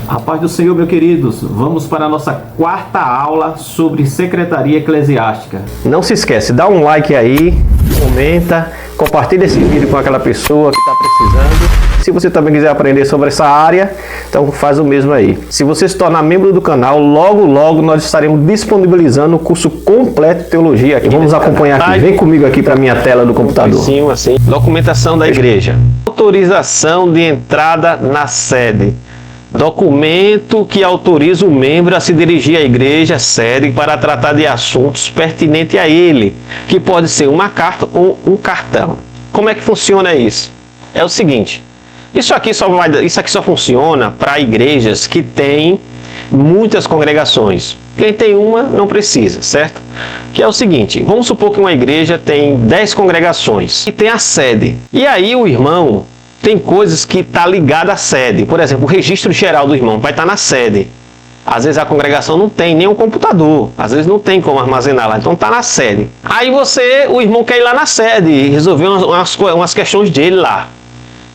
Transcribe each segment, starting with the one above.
A paz do Senhor, meus queridos. Vamos para a nossa quarta aula sobre secretaria eclesiástica. Não se esquece, dá um like aí, comenta, compartilha esse vídeo com aquela pessoa que está precisando. Se você também quiser aprender sobre essa área, então faz o mesmo aí. Se você se tornar membro do canal, logo nós estaremos disponibilizando o curso completo de teologia aqui. Vamos acompanhar aqui. Vem comigo aqui para a minha tela do computador. Sim, assim. Documentação da igreja. Autorização de entrada na sede. Documento que autoriza o membro a se dirigir à igreja sede para tratar de assuntos pertinentes a ele, que pode ser uma carta ou um cartão. Como é que funciona isso? É o seguinte, isso aqui só funciona para igrejas que têm muitas congregações. Quem tem uma não precisa, certo? Que é o seguinte, vamos supor que uma igreja tem 10 congregações e tem a sede. E aí o irmão tem coisas que está ligada à sede. Por exemplo, o registro geral do irmão vai estar na sede. Às vezes a congregação não tem nem um computador. Às vezes não tem como armazenar lá. Então está na sede. Aí o irmão quer ir lá na sede e resolver umas questões dele lá.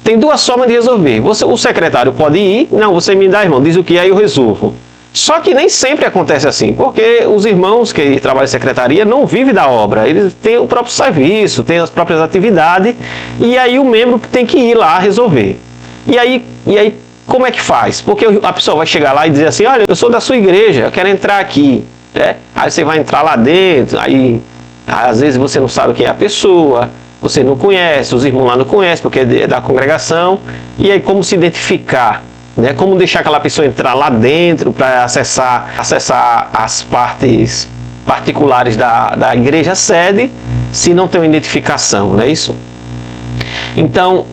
Tem duas formas de resolver. O secretário pode ir. Não, você me dá, irmão. Diz o que aí eu resolvo. Só que nem sempre acontece assim, porque os irmãos que trabalham em secretaria não vivem da obra, eles têm o próprio serviço, têm as próprias atividades, e aí o membro tem que ir lá resolver. E aí como é que faz? Porque a pessoa vai chegar lá e dizer assim, olha, eu sou da sua igreja, eu quero entrar aqui, né? Aí você vai entrar lá dentro, aí às vezes você não sabe quem é a pessoa, você não conhece, os irmãos lá não conhecem, porque é da congregação, e aí como se identificar? Né? Como deixar aquela pessoa entrar lá dentro para acessar as partes particulares da igreja sede, se não tem uma identificação, não é isso? Então,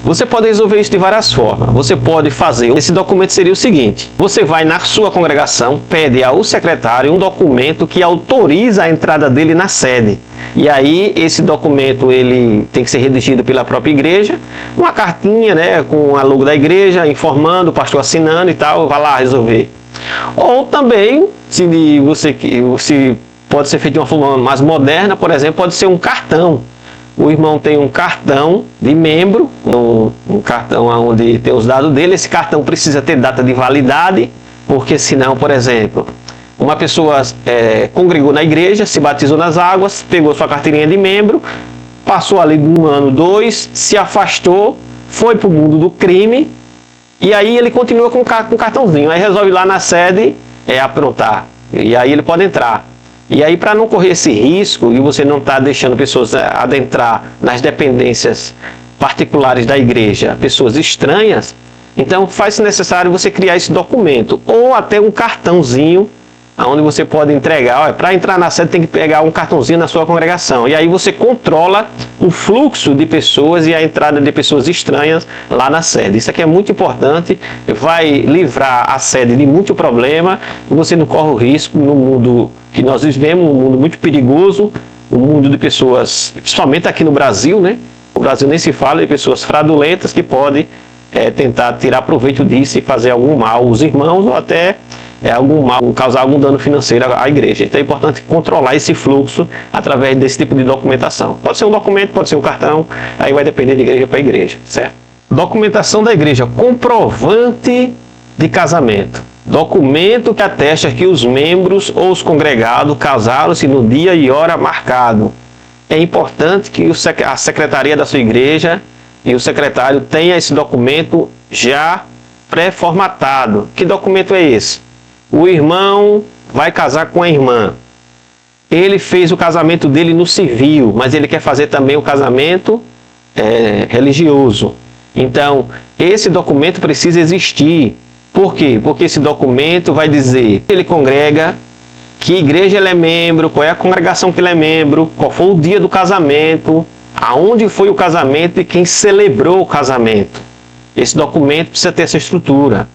você pode resolver isso de várias formas. Você pode fazer, esse documento seria o seguinte, você vai na sua congregação, pede ao secretário um documento que autoriza a entrada dele na sede. E aí, esse documento ele tem que ser redigido pela própria igreja, uma cartinha, né, com a logo da igreja, informando, o pastor assinando e tal, vai lá resolver. Ou também, se pode ser feito de uma forma mais moderna, por exemplo, pode ser um cartão. O irmão tem um cartão de membro, um cartão onde tem os dados dele, esse cartão precisa ter data de validade, porque senão, por exemplo, uma pessoa congregou na igreja, se batizou nas águas, pegou sua carteirinha de membro, passou ali um ano, 2, se afastou, foi para o mundo do crime, e aí ele continua com o cartãozinho, aí resolve lá na sede aprontar, e aí ele pode entrar. E aí, para não correr esse risco, e você não está deixando pessoas adentrar nas dependências particulares da igreja, pessoas estranhas, então faz-se necessário você criar esse documento, ou até um cartãozinho, onde você pode entregar, para entrar na sede tem que pegar um cartãozinho na sua congregação, e aí você controla o fluxo de pessoas e a entrada de pessoas estranhas lá na sede. Isso aqui é muito importante, vai livrar a sede de muito problema, e você não corre o risco no mundo que nós vivemos, um mundo muito perigoso, um mundo de pessoas, principalmente aqui no Brasil, né? O Brasil nem se fala de pessoas fraudulentas que podem tentar tirar proveito disso e fazer algum mal aos irmãos ou até causar algum dano financeiro à igreja. Então é importante controlar esse fluxo através desse tipo de documentação. Pode ser um documento, pode ser um cartão, aí vai depender de igreja para igreja, certo? Documentação da igreja, comprovante de casamento. Documento que atesta que os membros ou os congregados casaram-se no dia e hora marcado. É importante que a secretaria da sua igreja e o secretário tenha esse documento já pré-formatado. Que documento é esse? O irmão vai casar com a irmã. Ele fez o casamento dele no civil, mas ele quer fazer também o casamento religioso. Então, esse documento precisa existir. Por quê? Porque esse documento vai dizer que ele congrega, que igreja ele é membro, qual é a congregação que ele é membro, qual foi o dia do casamento, aonde foi o casamento e quem celebrou o casamento. Esse documento precisa ter essa estrutura.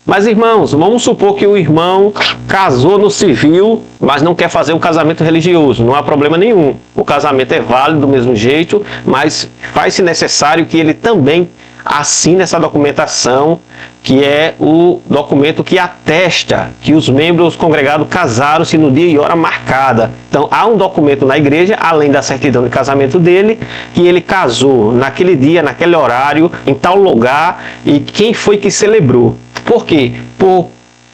Mas, irmãos, vamos supor que o irmão casou no civil, mas não quer fazer um casamento religioso. Não há problema nenhum. O casamento é válido do mesmo jeito, mas faz-se necessário que ele também assine essa documentação, que é o documento que atesta que os membros congregados casaram-se no dia e hora marcada. Então, há um documento na igreja, além da certidão de casamento dele, que ele casou naquele dia, naquele horário, em tal lugar, e quem foi que celebrou. Por quê? por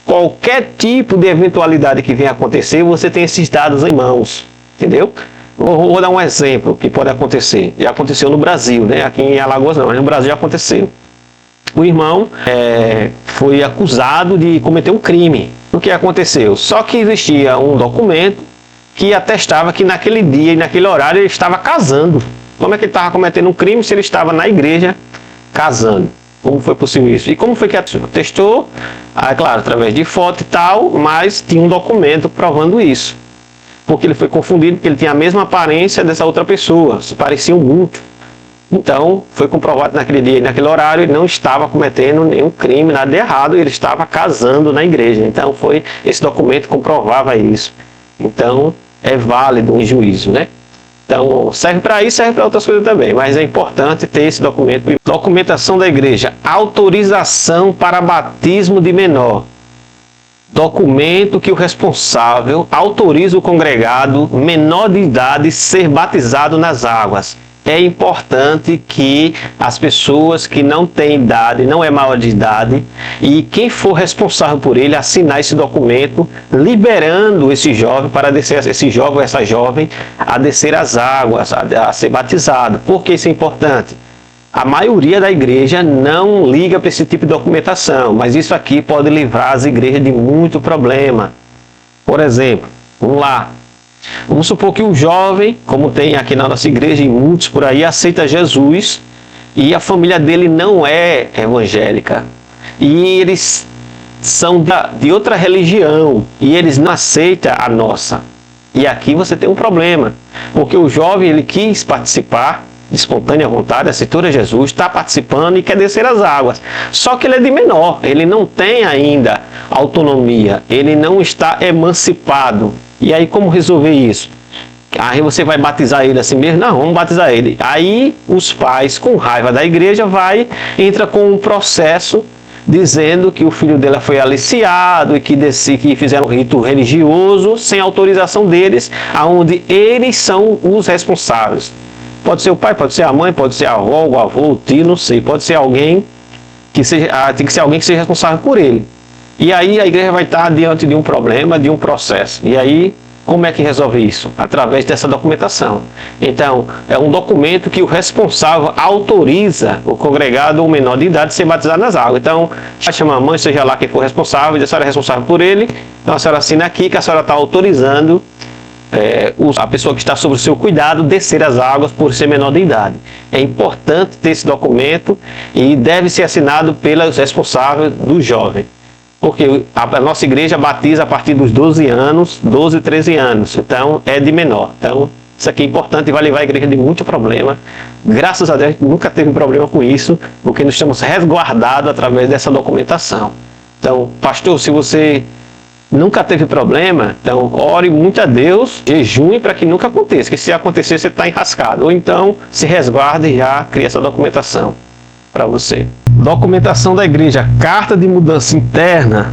qualquer tipo de eventualidade que venha acontecer, você tem esses dados em mãos, entendeu? Vou dar um exemplo que pode acontecer. Já aconteceu no Brasil, né? Aqui em Alagoas não, mas no Brasil já aconteceu. O irmão foi acusado de cometer um crime. O que aconteceu? Só que existia um documento que atestava que naquele dia e naquele horário ele estava casando. Como é que ele estava cometendo um crime se ele estava na igreja casando? Como foi possível isso? E como foi que atestou? Claro, através de foto e tal, mas tinha um documento provando isso. Porque ele foi confundido, porque ele tinha a mesma aparência dessa outra pessoa, se pareciam muito. Então, foi comprovado naquele dia e naquele horário, ele não estava cometendo nenhum crime, nada de errado, ele estava casando na igreja. Então, esse documento comprovava isso. Então, é válido um juízo, né? Então, serve para isso, serve para outras coisas também, mas é importante ter esse documento. Documentação da igreja, autorização para batismo de menor. Documento que o responsável autoriza o congregado menor de idade ser batizado nas águas. É importante que as pessoas que não têm idade, não é maior de idade, e quem for responsável por ele assinar esse documento, liberando esse jovem para descer, esse jovem ou essa jovem a descer as águas, a ser batizado. Por que isso é importante? A maioria da igreja não liga para esse tipo de documentação, mas isso aqui pode livrar as igrejas de muito problema. Por exemplo, vamos lá. Vamos supor que o jovem, como tem aqui na nossa igreja e muitos por aí, aceita Jesus e a família dele não é evangélica. E eles são de outra religião e eles não aceitam a nossa. E aqui você tem um problema, porque o jovem ele quis participar de espontânea vontade, aceitou a Jesus, está participando e quer descer as águas. Só que ele é de menor, ele não tem ainda autonomia, ele não está emancipado. E aí como resolver isso? Aí você vai batizar ele assim mesmo? Não, vamos batizar ele. Aí os pais, com raiva da igreja, entra com um processo dizendo que o filho dela foi aliciado e que fizeram um rito religioso sem autorização deles, aonde eles são os responsáveis. Pode ser o pai, pode ser a mãe, pode ser a avó, o avô, o tio, não sei. Pode ser alguém que seja, tem que ser alguém que seja responsável por ele. E aí a igreja vai estar diante de um problema, de um processo. E aí, como é que resolve isso? Através dessa documentação. Então, é um documento que o responsável autoriza o congregado ou menor de idade a ser batizado nas águas. Então, chama a mãe, seja lá quem for responsável, e a senhora é responsável por ele. Então, a senhora assina aqui que a senhora está autorizando a pessoa que está sob o seu cuidado descer as águas por ser menor de idade. É importante ter esse documento e deve ser assinado pelos responsáveis do jovem. Porque a nossa igreja batiza a partir dos 12 anos, 12, 13 anos. Então, é de menor. Então, isso aqui é importante e vai levar a igreja de muito problema. Graças a Deus, nunca teve problema com isso, porque nós estamos resguardados através dessa documentação. Então, pastor, se você nunca teve problema, então ore muito a Deus, jejue para que nunca aconteça. Que se acontecer, você está enrascado. Ou então, se resguarde e já cria essa documentação para você. Documentação da igreja, carta de mudança interna.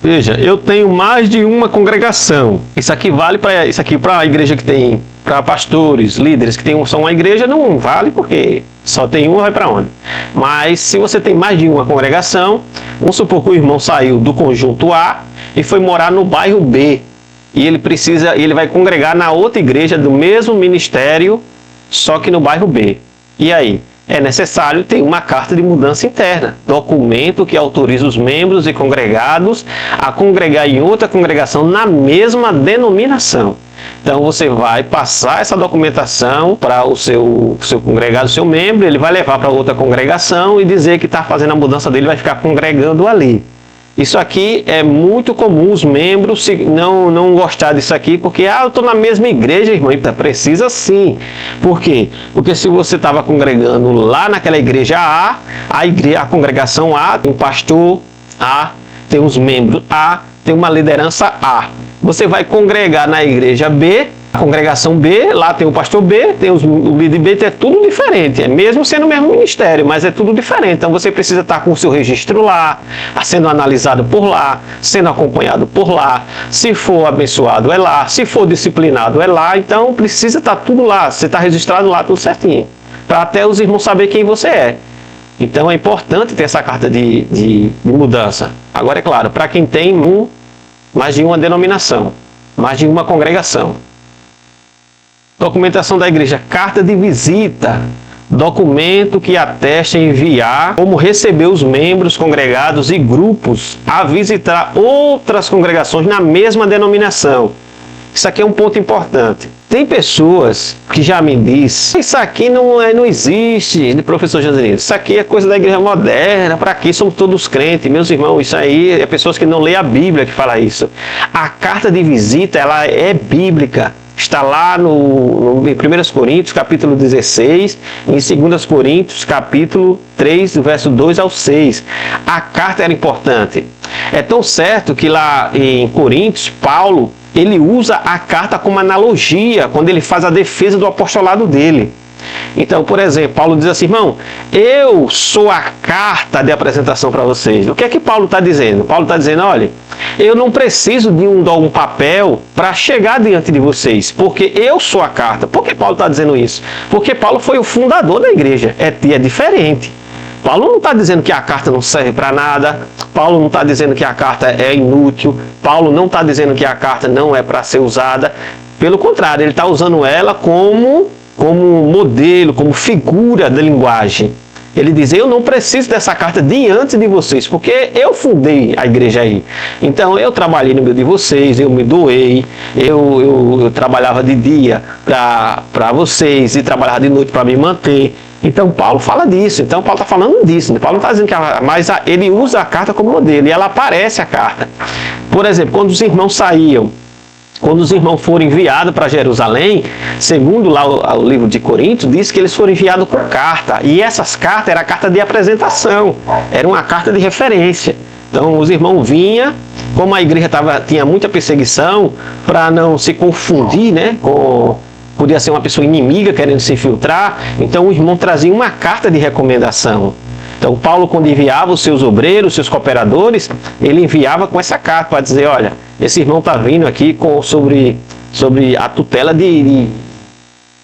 Veja, eu tenho mais de uma congregação. Isso aqui vale para a igreja que tem, para pastores, líderes que tem só uma igreja, não vale porque só tem uma, vai para onde? Mas se você tem mais de uma congregação, vamos supor que o irmão saiu do conjunto A e foi morar no bairro B. E ele vai congregar na outra igreja do mesmo ministério, só que no bairro B. E aí? É necessário ter uma carta de mudança interna, documento que autoriza os membros e congregados a congregar em outra congregação na mesma denominação. Então você vai passar essa documentação para o seu congregado, o seu membro, ele vai levar para outra congregação e dizer que está fazendo a mudança dele, vai ficar congregando ali. Isso aqui é muito comum, os membros não gostar disso aqui, porque eu estou na mesma igreja, irmão, precisa sim. Por quê? Porque se você estava congregando lá naquela igreja A, a congregação A tem um pastor A, tem os membros A, tem uma liderança A. Você vai congregar na igreja B, a congregação B, lá tem o pastor B, tem o líder B, é tudo diferente, mesmo sendo o mesmo ministério, mas é tudo diferente. Então você precisa estar com o seu registro lá, sendo analisado por lá, sendo acompanhado por lá, se for abençoado é lá, se for disciplinado é lá, então precisa estar tudo lá, você está registrado lá, tudo certinho, para até os irmãos saberem quem você é. Então é importante ter essa carta de mudança. Agora é claro, para quem tem mais de uma denominação, mais de uma congregação. Documentação da igreja, carta de visita, documento que atesta enviar como receber os membros congregados e grupos a visitar outras congregações na mesma denominação. Isso aqui é um ponto importante. Tem pessoas que já me dizem, isso aqui não existe, professor Janzanino, isso aqui é coisa da igreja moderna, para aqui somos todos crentes. Meus irmãos, isso aí é pessoas que não leem a Bíblia que fala isso. A carta de visita, ela é bíblica. Está lá em 1 Coríntios, capítulo 16, e em 2 Coríntios, capítulo 3, do verso 2 ao 6. A carta era importante. É tão certo que lá em Coríntios, Paulo, ele usa a carta como analogia, quando ele faz a defesa do apostolado dele. Então, por exemplo, Paulo diz assim, irmão, eu sou a carta de apresentação para vocês. O que é que Paulo está dizendo? Paulo está dizendo, olha, eu não preciso de um papel para chegar diante de vocês, porque eu sou a carta. Por que Paulo está dizendo isso? Porque Paulo foi o fundador da igreja. É diferente. Paulo não está dizendo que a carta não serve para nada. Paulo não está dizendo que a carta é inútil. Paulo não está dizendo que a carta não é para ser usada. Pelo contrário, ele está usando ela como modelo, como figura da linguagem. Ele diz, eu não preciso dessa carta diante de vocês, porque eu fundei a igreja aí. Então, eu trabalhei no meio de vocês, eu me doei, eu trabalhava de dia para vocês e trabalhava de noite para me manter. Então, Paulo fala disso. Então, Paulo está falando disso. Paulo não está dizendo que ele usa a carta como modelo e ela aparece a carta. Por exemplo, quando os irmãos saíam, quando os irmãos foram enviados para Jerusalém, segundo lá o livro de Coríntios, diz que eles foram enviados com carta. E essas cartas eram a carta de apresentação, era uma carta de referência. Então os irmãos vinham, como a igreja tinha muita perseguição, para não se confundir, né, podia ser uma pessoa inimiga querendo se infiltrar, então o irmão trazia uma carta de recomendação. Então Paulo, quando enviava os seus obreiros, os seus cooperadores, ele enviava com essa carta para dizer, olha, esse irmão está vindo aqui sobre a tutela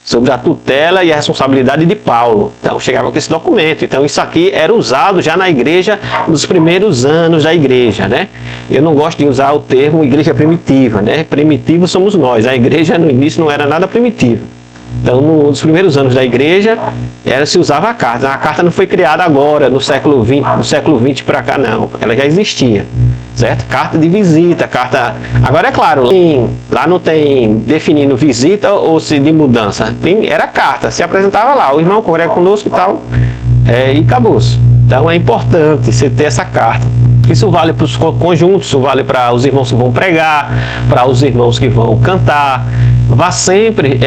sobre a tutela e a responsabilidade de Paulo. Então chegava com esse documento. Então isso aqui era usado já na igreja nos primeiros anos da igreja, né? Eu não gosto de usar o termo igreja primitiva, né? Primitivo somos nós. A igreja no início não era nada primitiva. Então, nos primeiros anos da igreja, se usava a carta. A carta não foi criada agora, no século XX para cá, não. Ela já existia, certo? Carta de visita, carta... Agora, é claro, lá não tem definindo visita ou se de mudança. Era carta, se apresentava lá, o irmão congrega conosco e tal, e acabou-se. Então, é importante você ter essa carta. Isso vale para os conjuntos, isso vale para os irmãos que vão pregar, para os irmãos que vão cantar. Vá sempre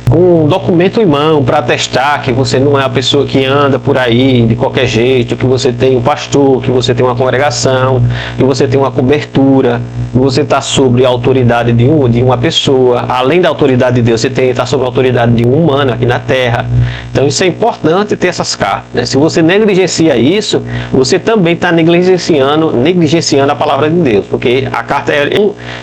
com um documento em mão para atestar que você não é a pessoa que anda por aí de qualquer jeito, que você tem um pastor, que você tem uma congregação, que você tem uma cobertura, que você está sob a autoridade de uma pessoa. Além da autoridade de Deus, você está sob a autoridade de um humano aqui na terra. Então isso é importante ter essas cartas, né? Se você negligencia isso, você também está negligenciando a palavra de Deus, porque a carta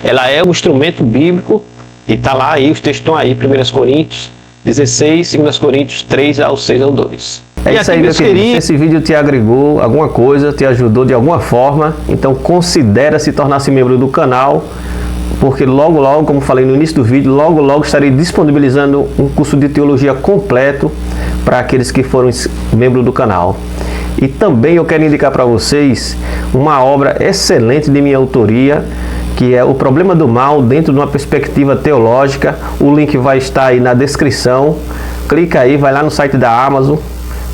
ela é um instrumento bíblico. E está lá aí, os textos estão aí, 1 Coríntios 16, 2 Coríntios 3 ao 6 ao 2. É isso aí, meu querido. Se esse vídeo te agregou alguma coisa, te ajudou de alguma forma, então considere se tornar-se membro do canal, porque logo, como falei no início do vídeo, logo estarei disponibilizando um curso de teologia completo para aqueles que foram membros do canal. E também eu quero indicar para vocês uma obra excelente de minha autoria, que é O Problema do Mal dentro de uma perspectiva teológica. O link vai estar aí na descrição. Clica aí, vai lá no site da Amazon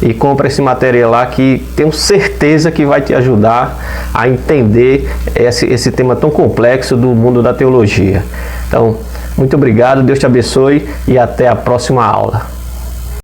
e compra esse material lá, que tenho certeza que vai te ajudar a entender esse tema tão complexo do mundo da teologia. Então, muito obrigado, Deus te abençoe e até a próxima aula.